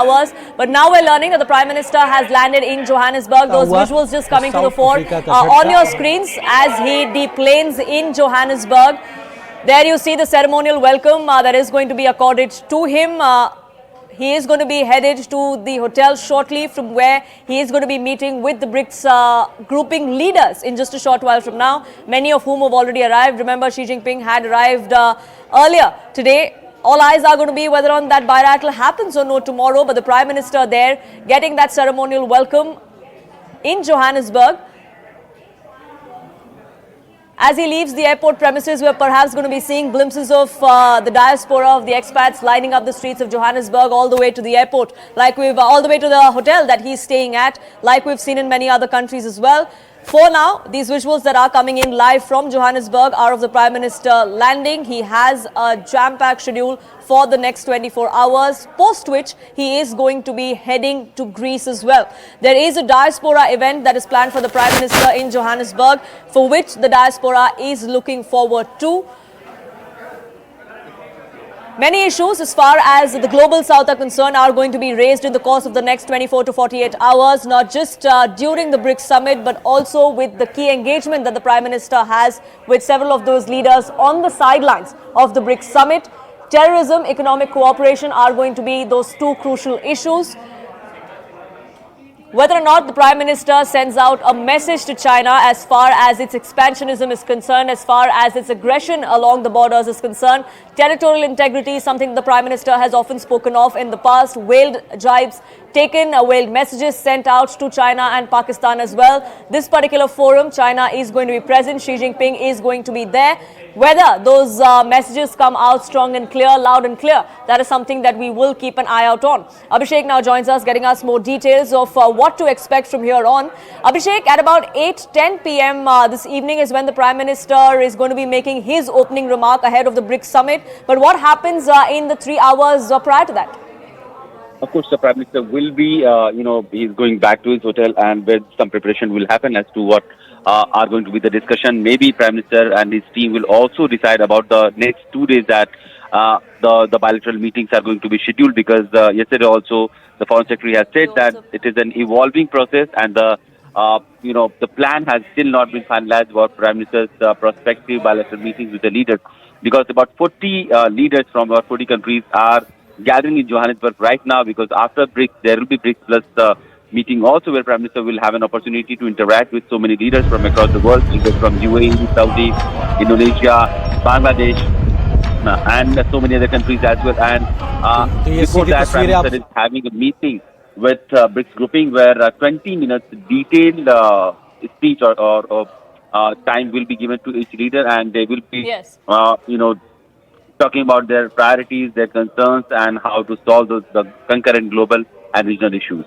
hours. But now we're learning that the Prime Minister has landed in Johannesburg. Those visuals just coming to the fore on your screens as he deplanes in Johannesburg. There you see the ceremonial welcome that is going to be accorded to him. He is going to be headed to the hotel shortly, from where he is going to be meeting with the BRICS grouping leaders in just a short while from now, many of whom have already arrived. Remember, Xi Jinping had arrived earlier today. All eyes are going to be whether on that bilateral happens or no tomorrow, but the Prime Minister there getting that ceremonial welcome in Johannesburg. As he leaves the airport premises, we're perhaps going to be seeing glimpses of the diaspora of the expats lining up the streets of Johannesburg all the way to the airport, all the way to the hotel that he's staying at, like we've seen in many other countries as well. For now, these visuals that are coming in live from Johannesburg are of the Prime Minister landing. He has a jam-packed schedule for the next 24 hours, post which he is going to be heading to Greece as well. There is a diaspora event that is planned for the Prime Minister in Johannesburg, for which the diaspora is looking forward to. Many issues as far as the global south are concerned are going to be raised in the course of the next 24 to 48 hours, not just during the BRICS Summit, but also with the key engagement that the Prime Minister has with several of those leaders on the sidelines of the BRICS Summit. Terrorism, economic cooperation are going to be those two crucial issues. Whether or not the Prime Minister sends out a message to China as far as its expansionism is concerned, as far as its aggression along the borders is concerned, territorial integrity is something the Prime Minister has often spoken of in the past, veiled jibes taken, veiled messages sent out to China and Pakistan as well. This particular forum, China is going to be present, Xi Jinping is going to be there. Whether those messages come out strong and clear, loud and clear, that is something that we will keep an eye out on. Abhishek now joins us, getting us more details of what to expect from here on. Abhishek, at about 8:10 p.m. This evening is when the Prime Minister is going to be making his opening remark ahead of the BRICS Summit. But what happens in the 3 hours prior to that? Of course, the Prime Minister will be, he's going back to his hotel, and where some preparation will happen as to what are going to be the discussion. Maybe Prime Minister and his team will also decide about the next 2 days that the bilateral meetings are going to be scheduled, because yesterday also the Foreign Secretary has said that it is an evolving process, and the plan has still not been finalized about Prime Minister's prospective bilateral meetings with the leaders, because about 40 leaders from about 40 countries are gathering in Johannesburg right now, because after BRICS, there will be BRICS Plus meeting also, where Prime Minister will have an opportunity to interact with so many leaders from across the world, leaders from UAE, Saudi, Indonesia, Bangladesh, and so many other countries as well. And before that, Prime Minister is having a meeting with BRICS grouping, where 20 minutes detailed speech or time will be given to each leader, and they will be, talking about their priorities, their concerns, and how to solve the concurrent global and regional issues.